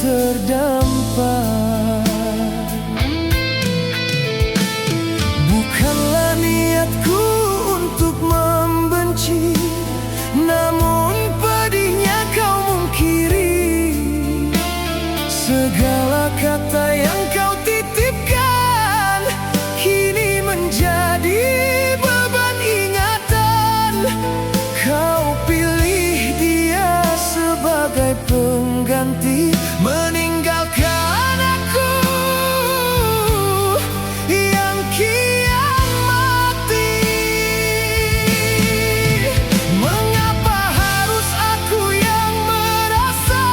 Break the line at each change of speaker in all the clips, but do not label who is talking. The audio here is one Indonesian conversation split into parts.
terdampar. Bukanlah niatku untuk membenci, namun pedihnya kau mungkiri. Segala kata yang kau titipkan kini menjadi beban ingatan. Kau pilih dia sebagai pengganti, meninggalkan aku yang kian mati. Mengapa harus aku yang merasa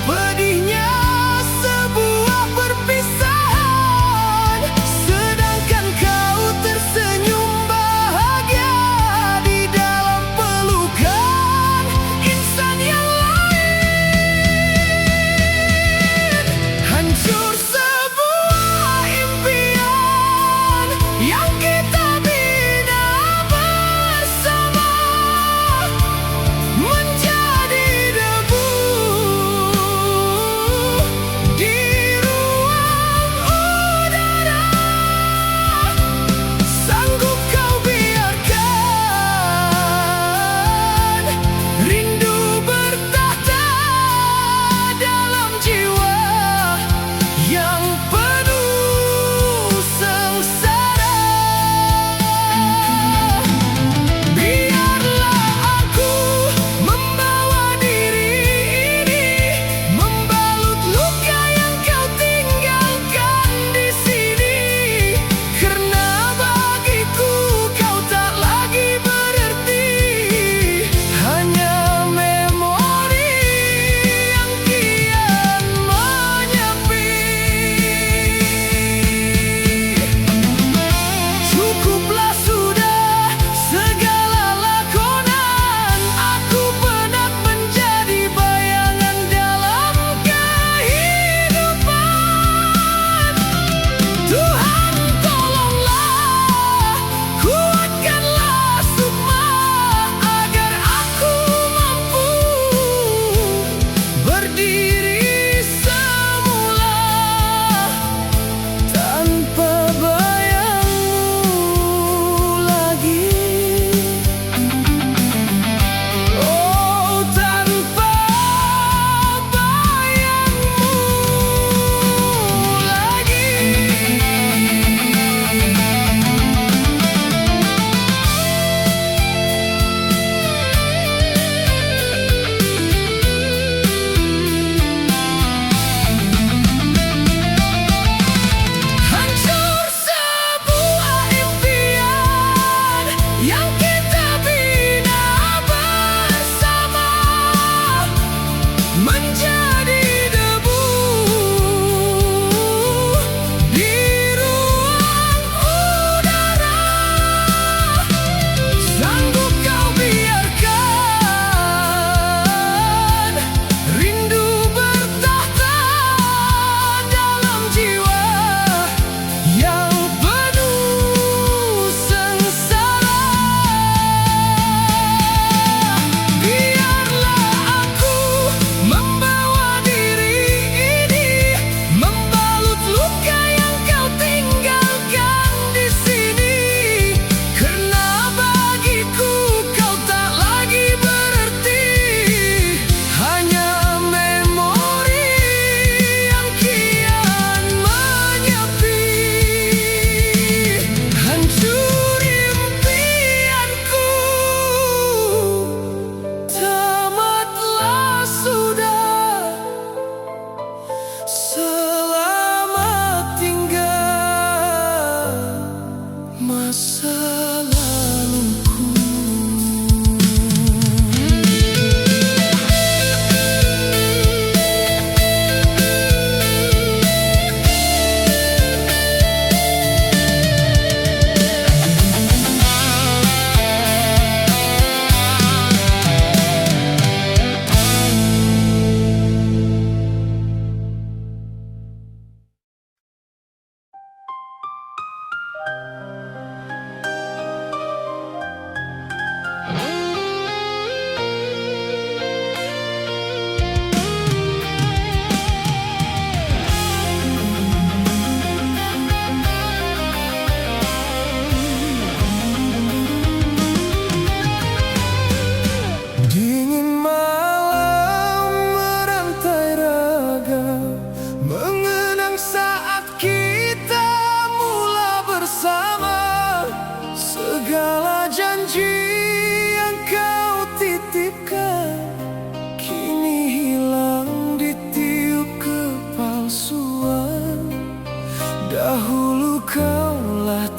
pedihnya sebuah perpisahan?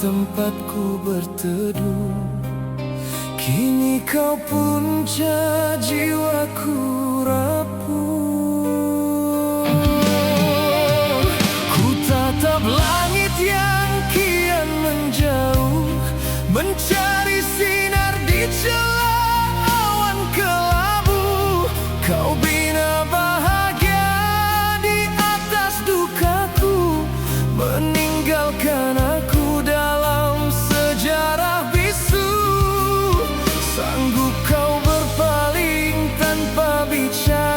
tempatku berteduh. Kini kau punca jiwaku rapuh. Ku tatap langit yang kian menjauh, mencari sinar di celah awan kelabu. Kau bina bahagia di atas dukaku, meninggalkan aku dalam sejarah bisu. Sanggup kau berpaling tanpa bicara?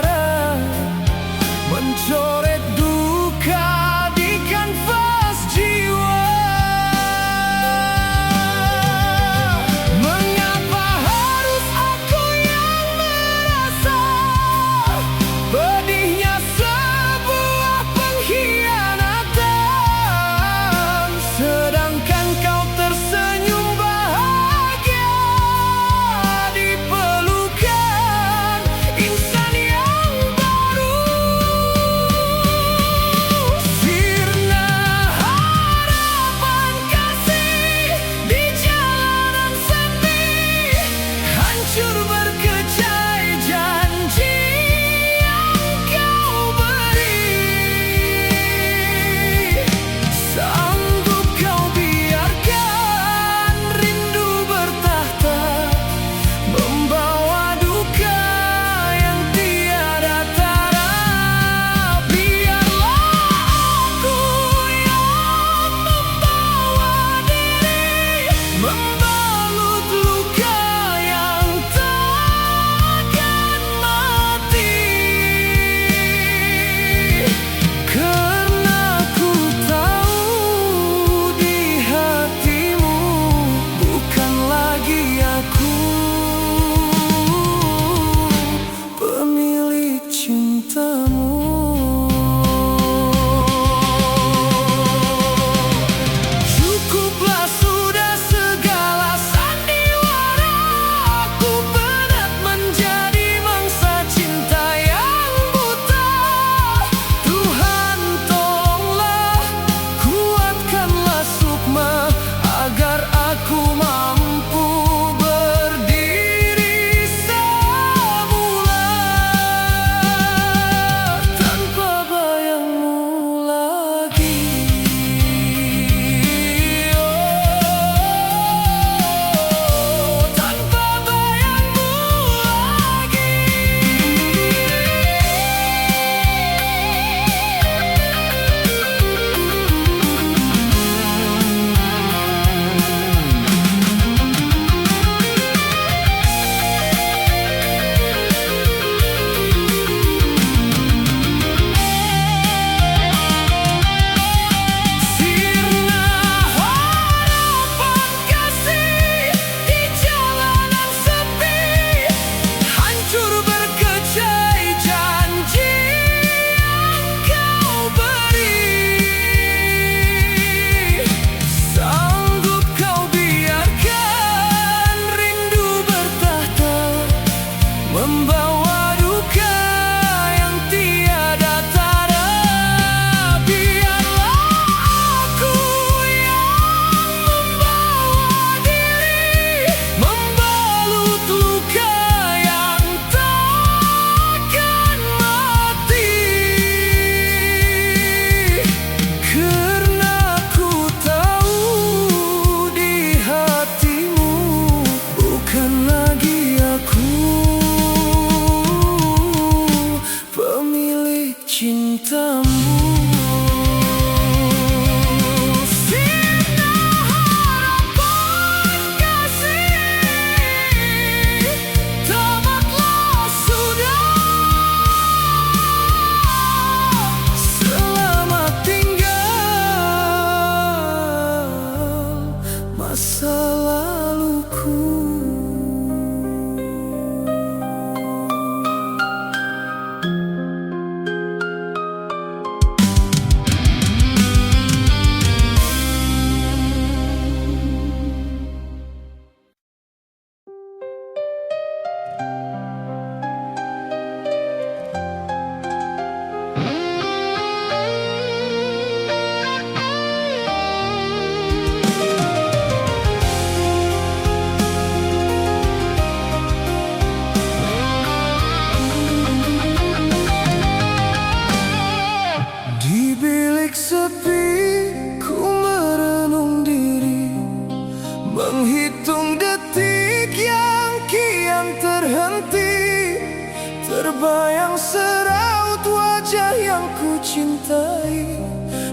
ku cintai,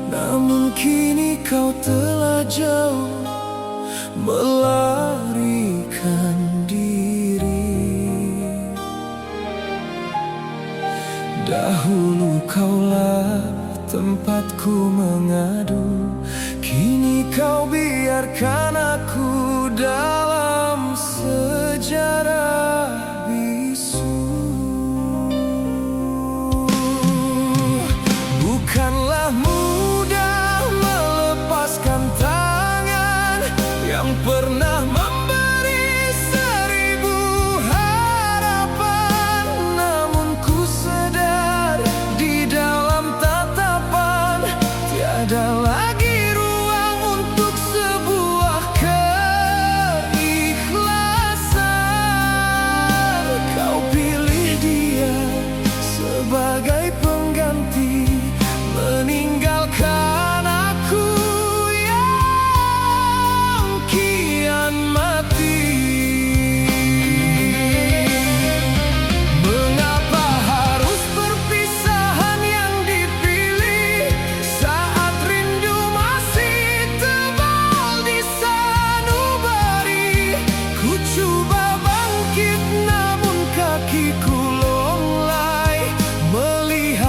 namun kini kau telah jauh melarikan diri. Dahulu kaulah tempatku mengadu, kini kau biarkan aku dalam sejarah bisu. Bukanlah mudah melepaskan tangan yang pernah memberi 1000 harapan, namun ku sadar di dalam tatapan tiada lagi ruang untuk sebuah keikhlasan. Kau pilih dia sebagai pengganti, meninggalkan aku yang kian mati. Mengapa harus perpisahan yang dipilih saat rindu masih tebal di sanubari? Ku coba bangkit namun kakiku longlai, melihat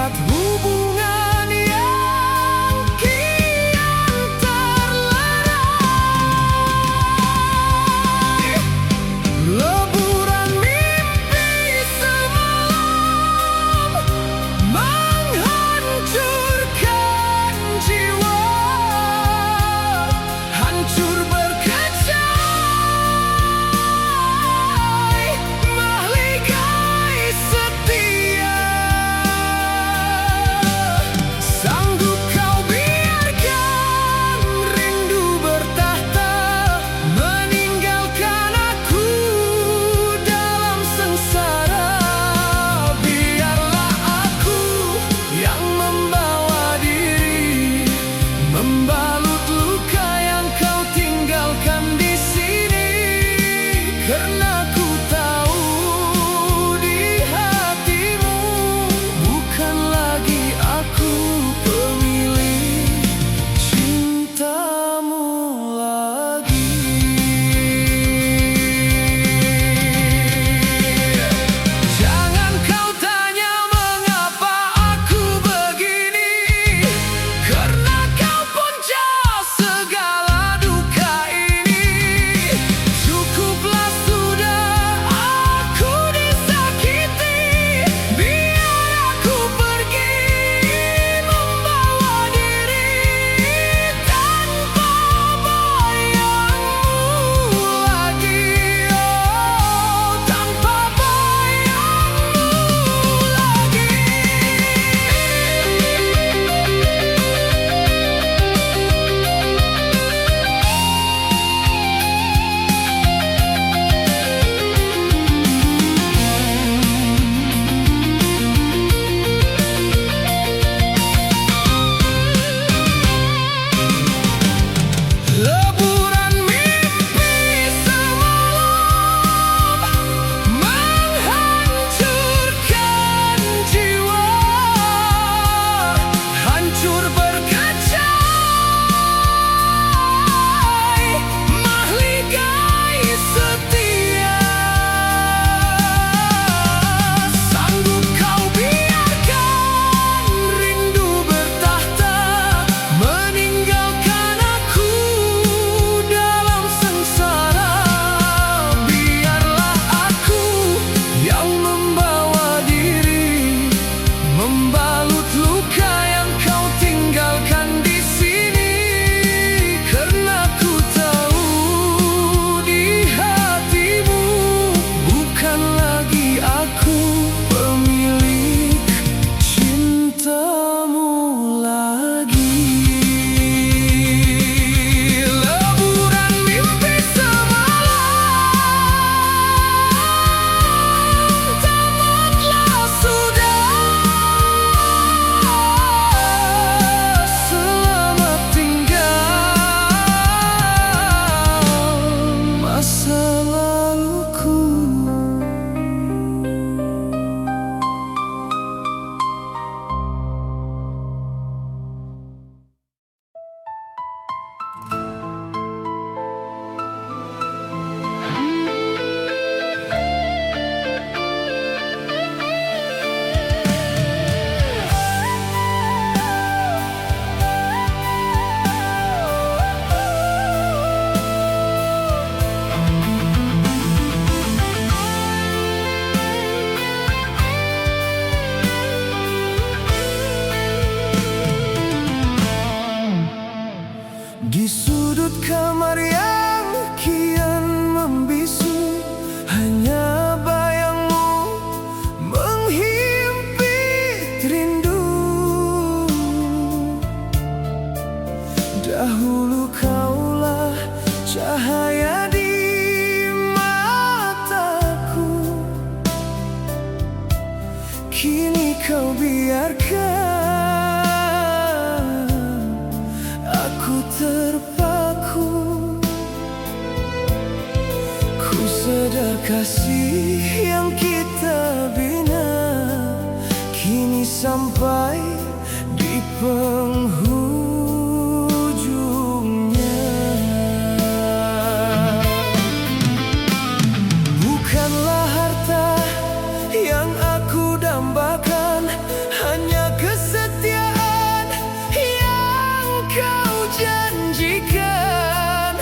biarkan aku terpaku. Ku sadar kasih yang kita bina kini sampai di penghujungnya. Bukanlah harta yang aku dambakan, hanya kesetiaan yang kau janjikan.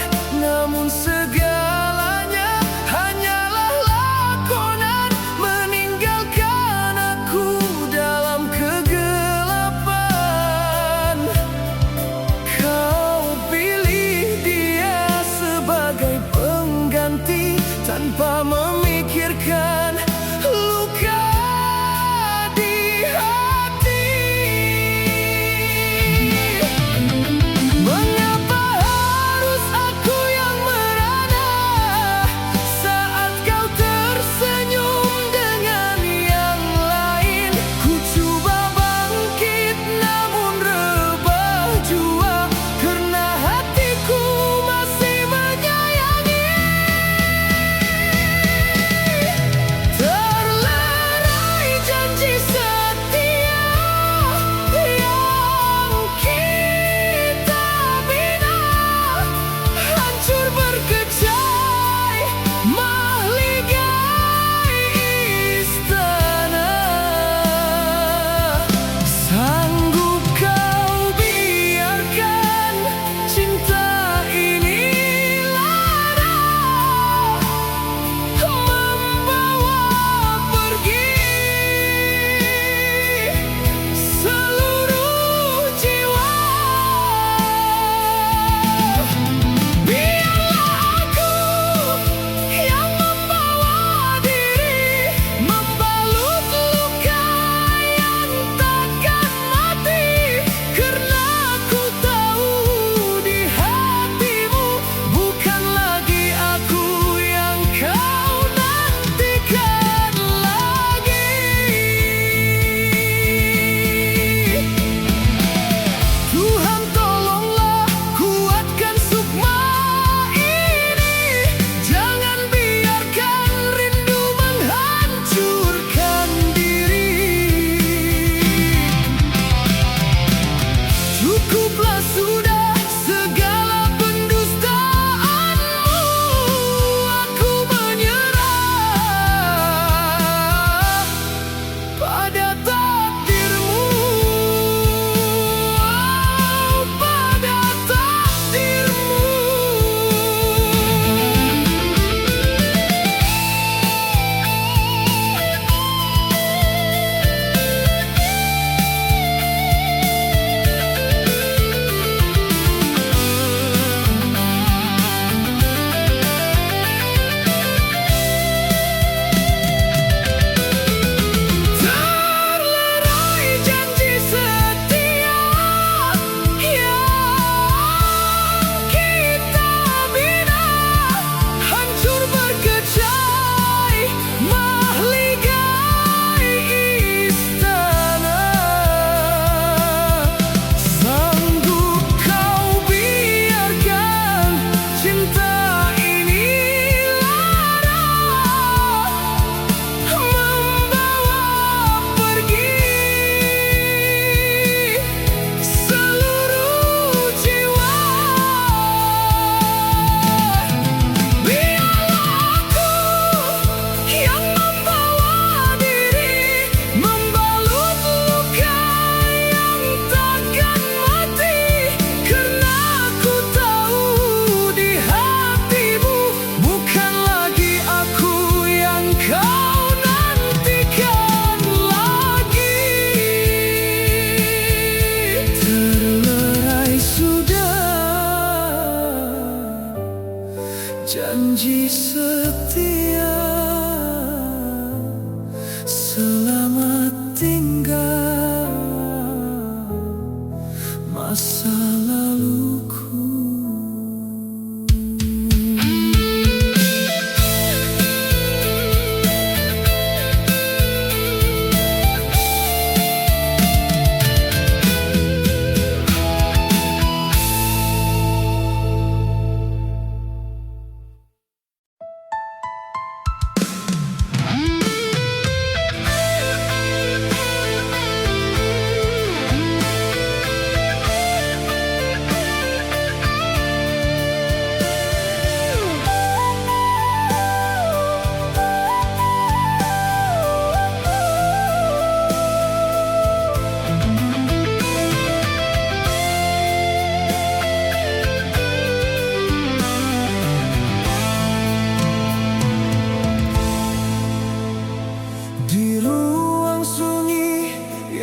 Namun segalanya hanyalah lakonan, meninggalkan aku dalam kegelapan.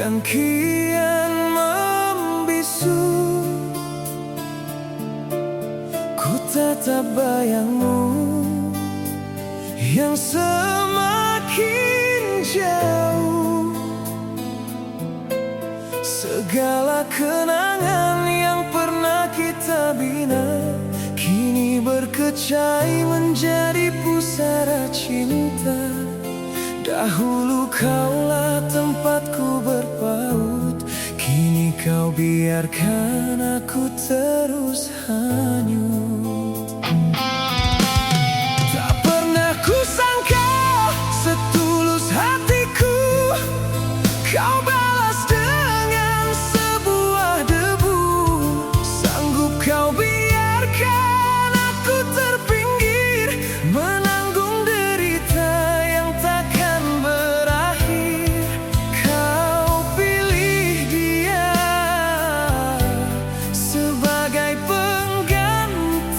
yang kian membisu. Ku tatap bayangmu yang semakin jauh. Segala kenangan yang pernah kita bina kini berkecai menjadi pusara cinta. Dahulu kaulah tempatku berpaut, kini kau biarkan aku terus hanyut. Tak pernah kusangka setulus hatiku kau balas dengan sebuah debu. Sanggup kau biarkan aku terpinggir menanggung derita yang takkan berakhir. Kau pilih dia sebagai pengganti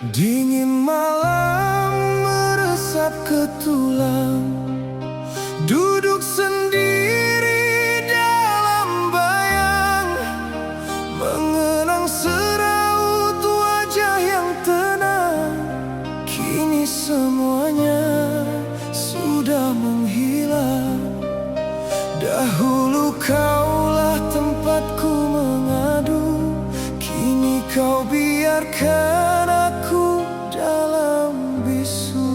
Dingin malam meresap ke tulang, duduk sendiri dalam bayang, mengenang seraut wajah yang tenang. Kini semuanya sudah menghilang. Dahulu kaulah tempatku mengadu, kini kau biarkan aku dalam bisu.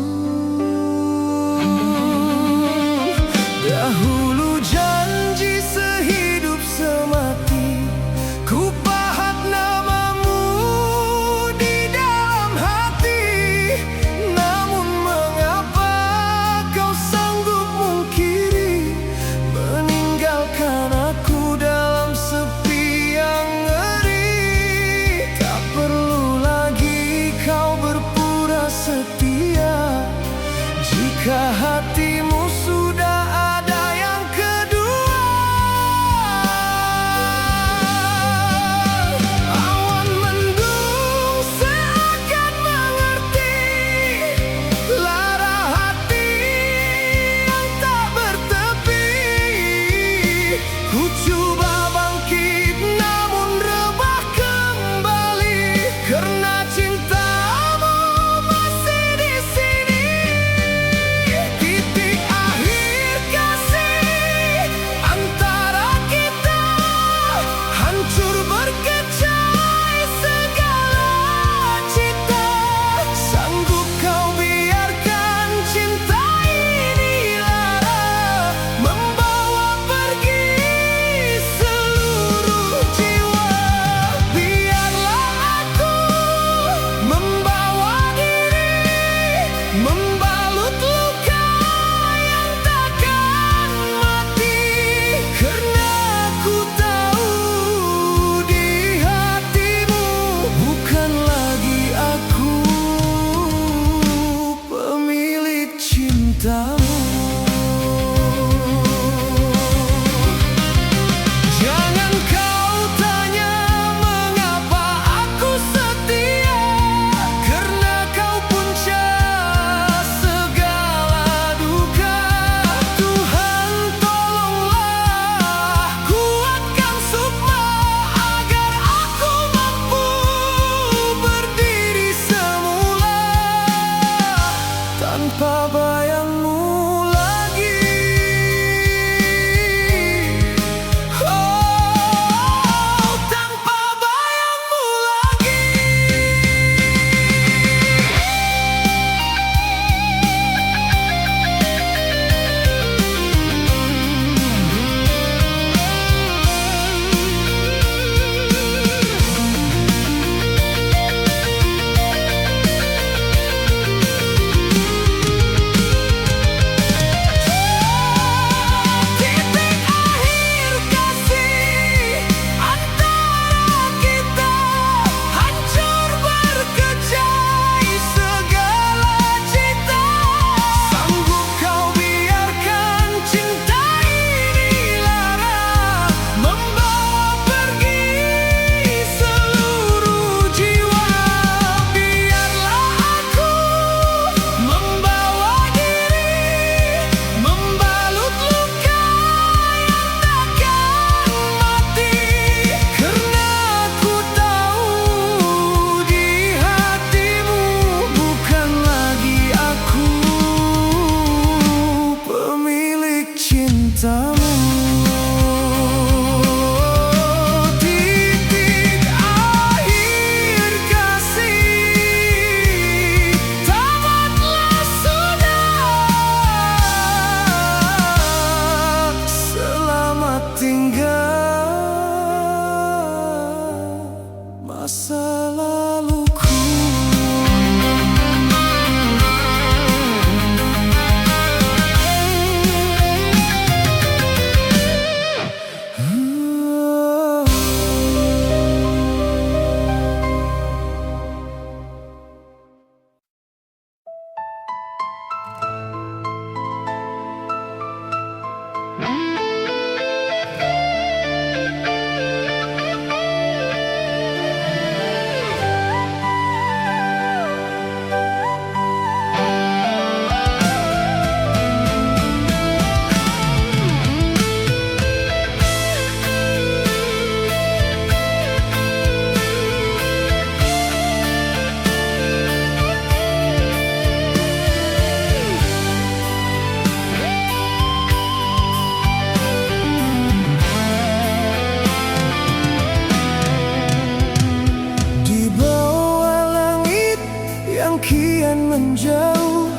kian menjauh,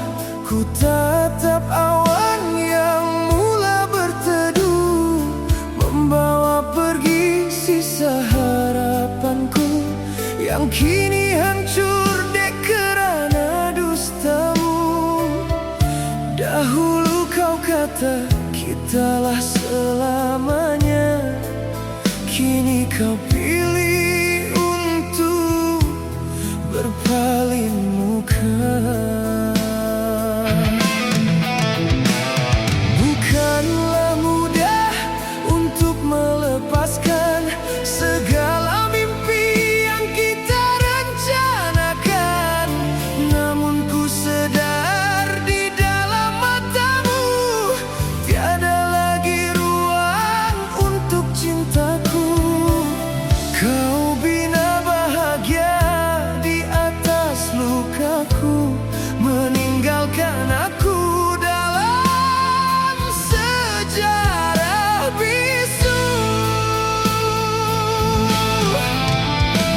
ku tatap awan yang mula berteduh, membawa pergi sisa harapanku yang kini hancur dek kerana dustamu. Dahulu kau kata kitalah selamanya, kini kau pilih untuk berpaling muka. Bukanlah mudah untuk melepaskan segala mimpi yang kita rencanakan, namun ku sadar di dalam matamu tiada lagi ruang untuk cintaku. Kau bina bahagia di atas lukaku, meninggalkan aku dalam sejarah bisu.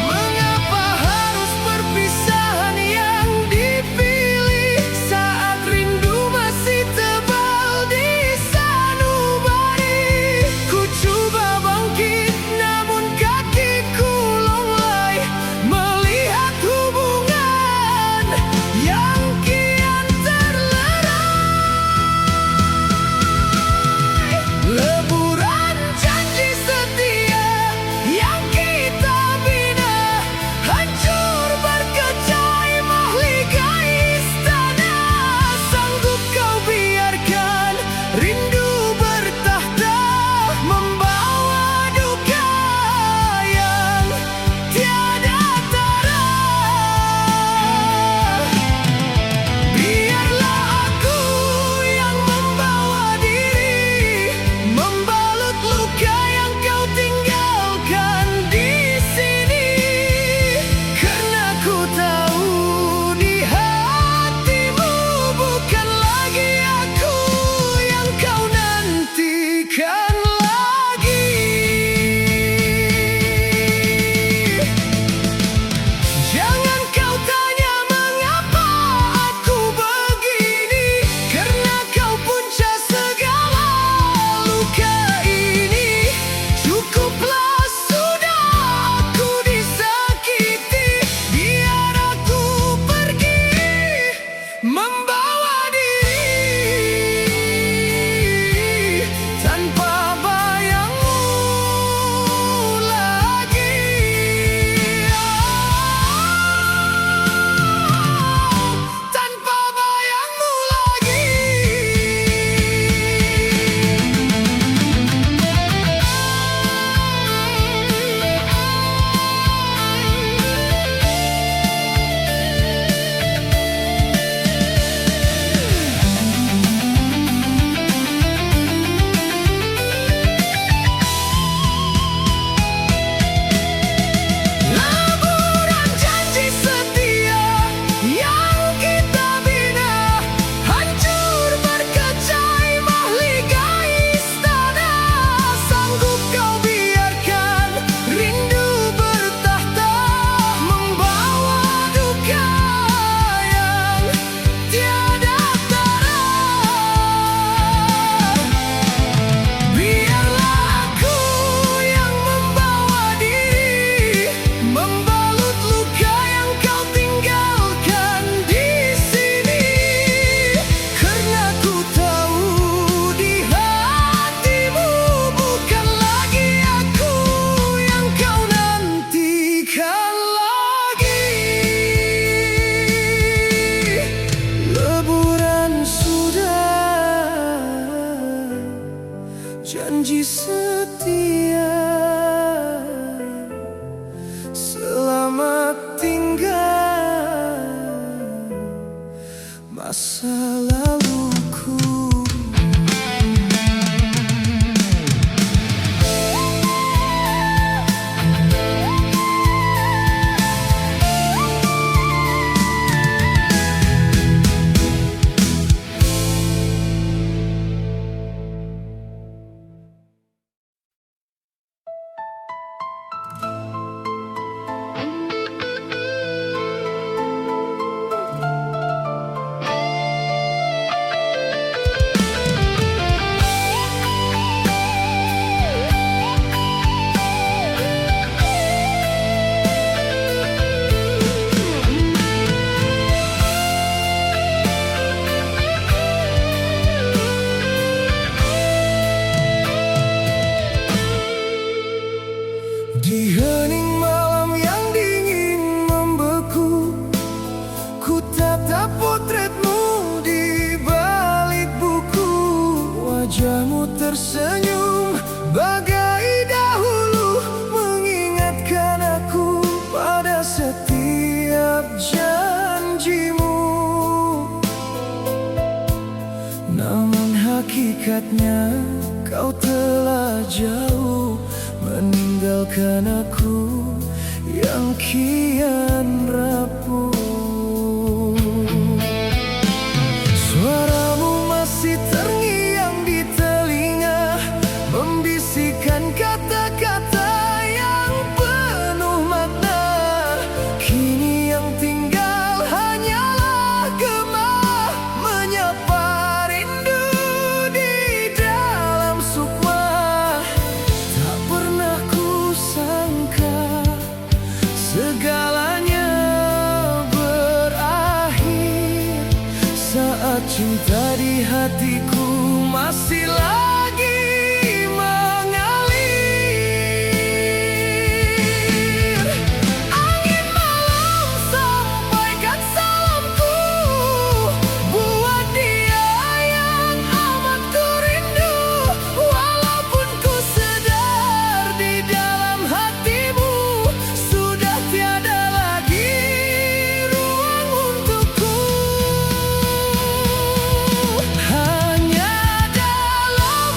Mengapa harus perpisahan yang dipilih saat rindu masih tebal di sanubari? Ku coba bangkit namun kakiku lunglai melihat hubungan yang kian terlerai. Leburan janji setia yang kita bina hancur berkecai mahligai istana. Sanggup kau biarkan rindu bertahta, membawa duka yang tiada tara. Biarlah aku yang membawa diri, membalut luka yang kau tinggalkan di sini. Karena ku tahu di hatimu bukan lagi aku yang kau nantikan lagi. Jangan kau tanya mengapa aku begini, karena kau punca segala luka ini. Cukuplah sudah aku disakiti, biar aku pergi membawa diri tanpa bayangmu lagi. Tanpa bayangmu lagi. Leburan janji setia yang kita bina hancur berkecai mahligai istana. Sanggup kau biarkan rindu bertahta, membawa duka yang tiada tara. Biarlah aku yang membawa diri, membalut luka yang kau tinggalkan di sini. Karena ku tahu di hatimu bukan lagi aku yang kau nantikan lagi. Leburan sudah, janji setia. Selamat tinggal masa laluku. tersenyum bagai dahulu, mengingatkan aku pada setiap janjimu. Namun hakikatnya kau telah jauh, meninggalkan aku yang kian rapuh. Suaramu masih terngiang di telinga, membisikkan kata-kata yang penuh makna. Kini yang tinggal hanyalah gema, menyapa rindu di dalam sukma. Tak pernah ku sangka segalanya berakhir saat cinta di hatiku masih lagi mengalir. Angin malam sampaikan salamku buat dia yang amat ku rindu. Walaupun ku sadar di dalam hatimu sudah tiada lagi ruang untukku. Hanya dalam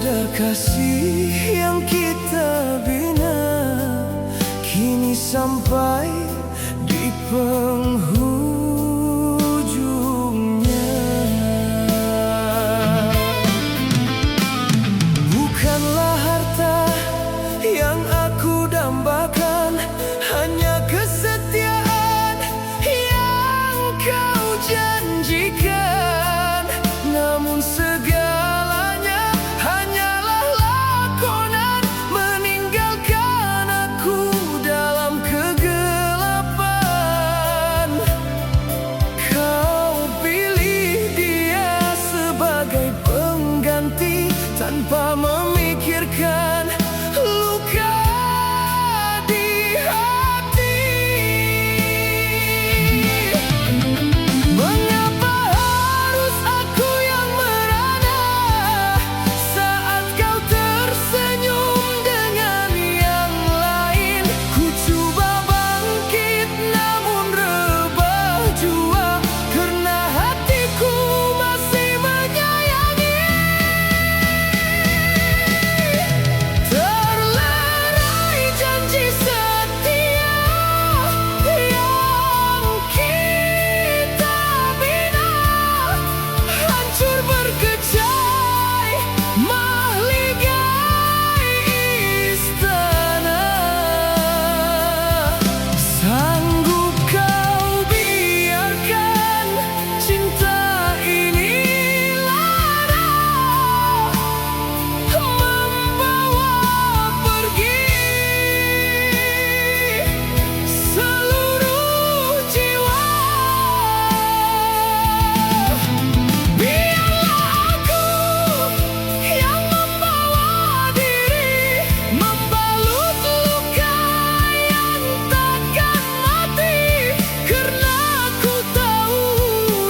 Tiada kasih yang kita bina kini sampai di penghujungnya. Bukanlah harta yang aku dambakan, hanya kesetiaan yang kau janjikan. Namun segalanya hanyalah lakonan, meninggalkan aku dalam kegelapan. Kau pilih dia sebagai pengganti tanpa memikirkan luka di hati. Mengapa harus aku yang merana saat kau tersenyum dengan yang lain? Ku coba bangkit namun rebah jua, karena hatiku masih menyayangi. Terlerai janji setia yang kita bina, hancur berkecai mahligai istana. Sanggup kau biarkan cinta ini lara, membawa pergi seluruh jiwa. Biarlah aku yang membawa diri, membalut luka yang takkan mati, karena aku tahu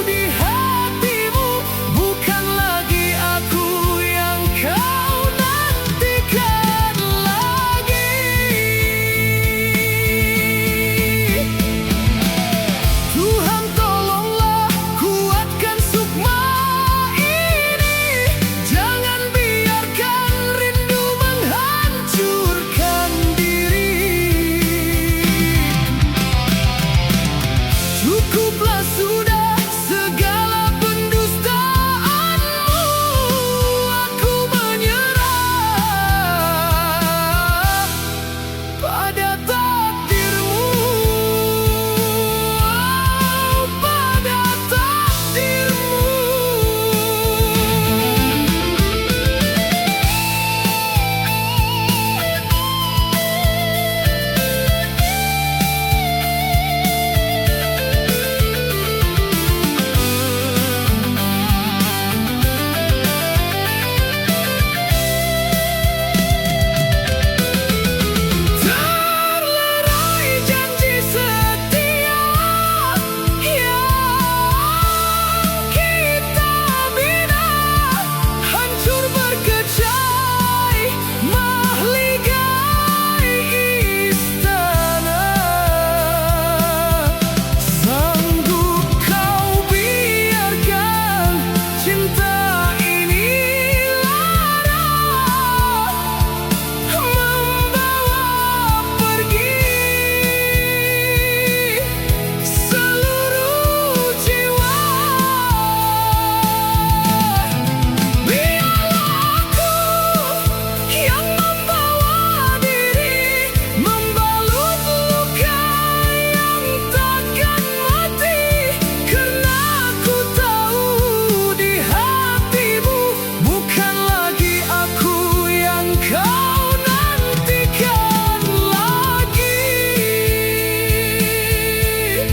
di hatimu bukan lagi aku yang kau nantikan lagi. Tuhan tolonglah kuatkan sukma ini, jangan biarkan rindu menghancurkan diri. Cukuplah sudah segala pendustaanmu, aku menyerah pada takdirmu, pada takdirmu. Terlerai janji setia yang kita bina, hancur berkecai mahligai istana. Sanggup kau biarkan cinta ini lara, membawa pergi seluruh jiwa. Biarlah aku yang membawa diri, membalut luka yang takkan mati, karena aku tahu di hatimu bukan lagi aku yang kau nantikan lagi.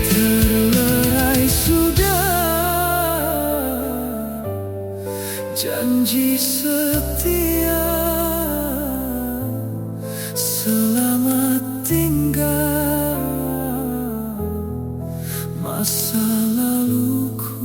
Terlerai sudah janji setia. Selamat tinggal masa laluku.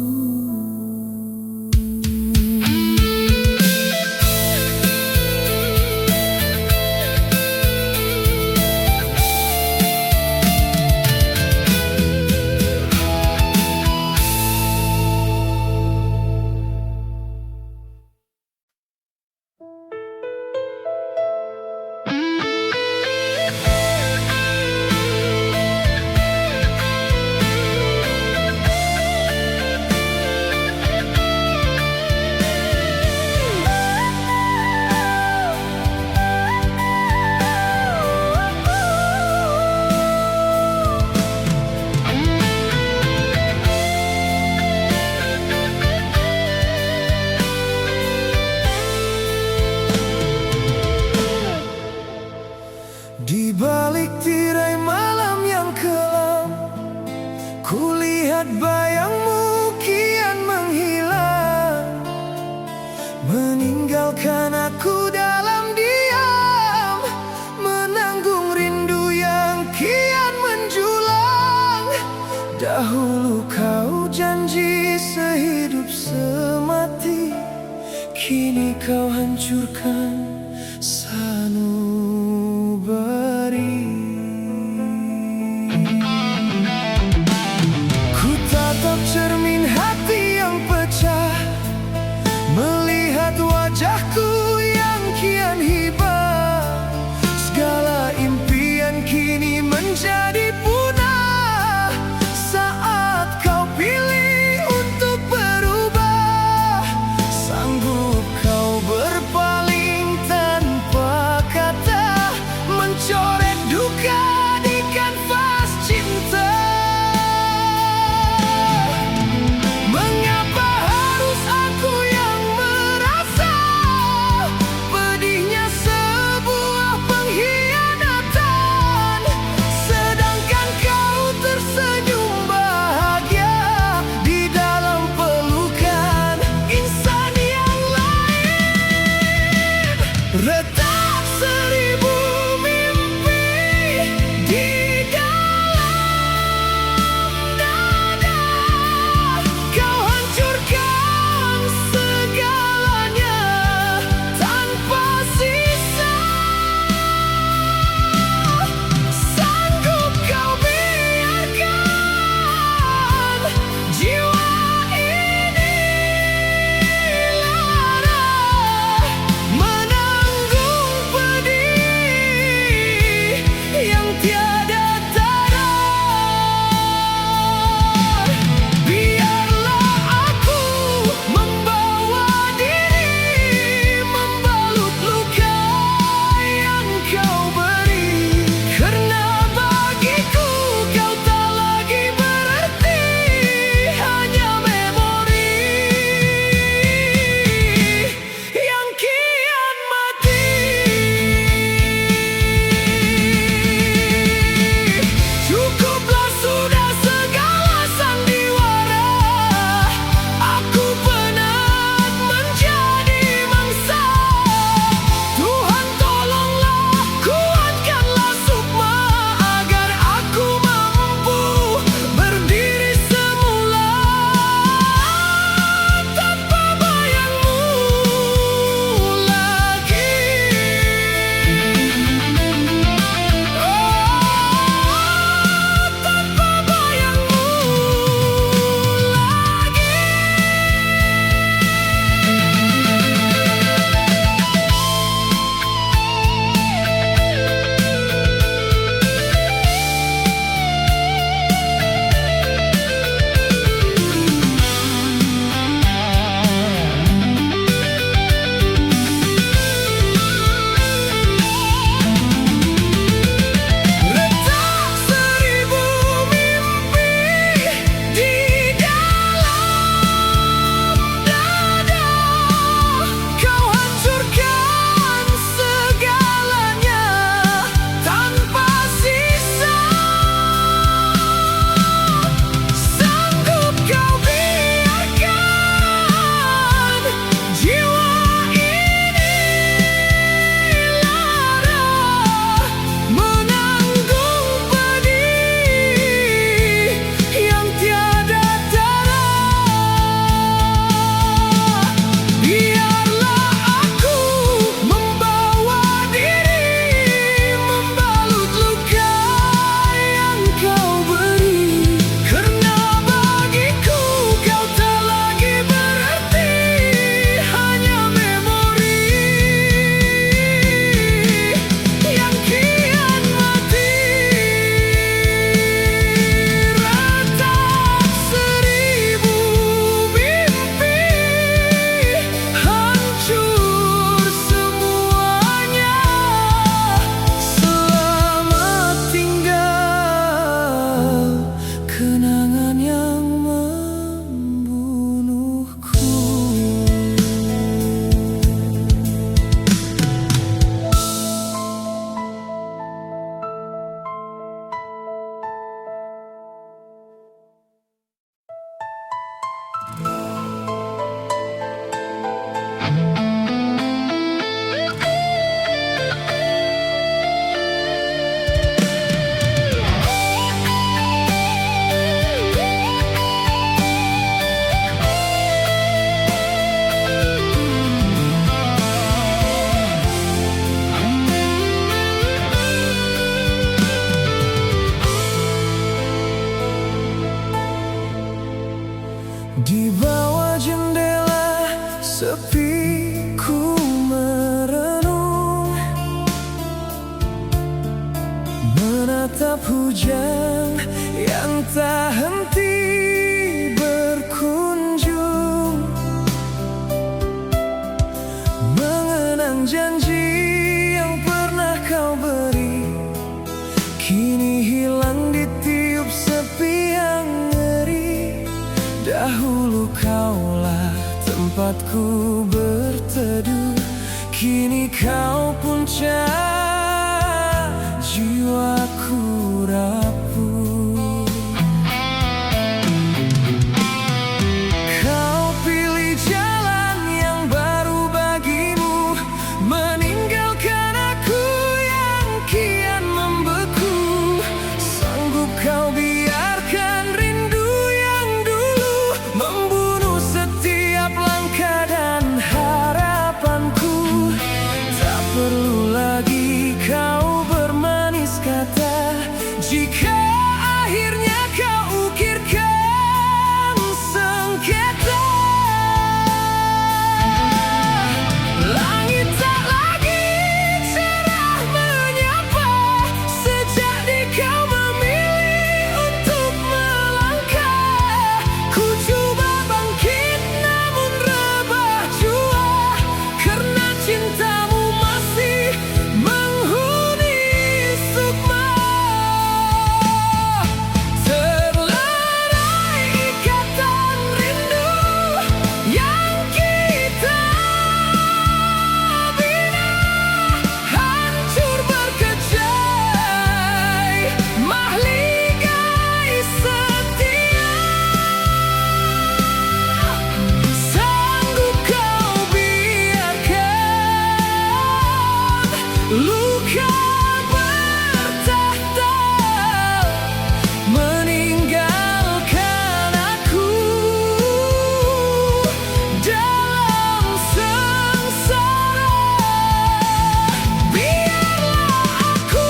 meninggalkan aku dalam diam, menanggung rindu yang kian menjulang. Dahulu kau janji sehidup semati, kini kau hancurkan sanubari. Ku tatap cermin hati yang pecah, melihat wajahku yang kian hibah. Segala impian kini menjadi punah saat kau pilih untuk berubah. Sanggup kau berpaling tanpa kata, mencoret duka di kanvas cinta. Mengapa harus aku yang merasa Atap hujan yang tak henti berkunjung, mengenang janji yang pernah kau beri, kini hilang ditiup sepi yang ngeri. Dahulu kaulah tempatku berteduh, kini kau puncak jiwaku rapuh. Kau pilih jalan yang baru bagimu, meninggalkan aku yang kian membeku. Sanggup kau biarkan rindu yang dulu membunuh setiap langkah dan harapanku. Tak perlu lagi kau bermanis kata, jika akhirnya kau ukirkan sengketa. Langit tak lagi cerah menyapa sejak kau memilih untuk melangkah. Ku coba bangkit namun rebah jua, karena cintamu masih menghuni sukma. Terlerai ikatan rindu yang kita bina, hancur berkecai mahligai setia. Sanggup kau biarkan luka bertahta, meninggalkan aku dalam sengsara. Biarlah aku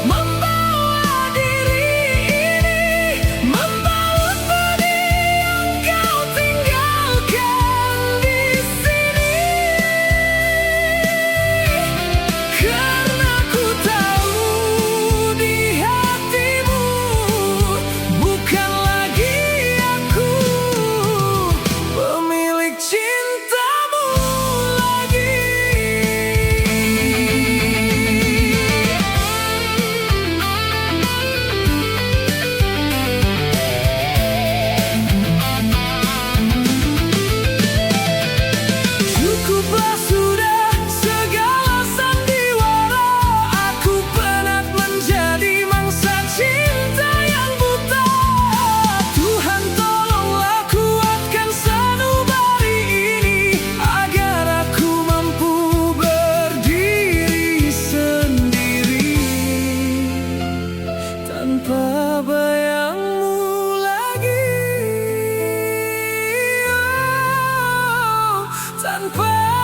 membawa diri ini, membalut benih yang kau tinggalkan di sini. Karena ku tahu di hatimu bukan lagi aku pemilik cintamu lagi. Cukuplah sudah segala sandiwara, aku penat menjadi mangsa cinta yang buta. Tuhan tolonglah kuatkan sanubari ini, agar aku mampu berdiri sendiri tanpa bayangmu lagi. Oh, tanpa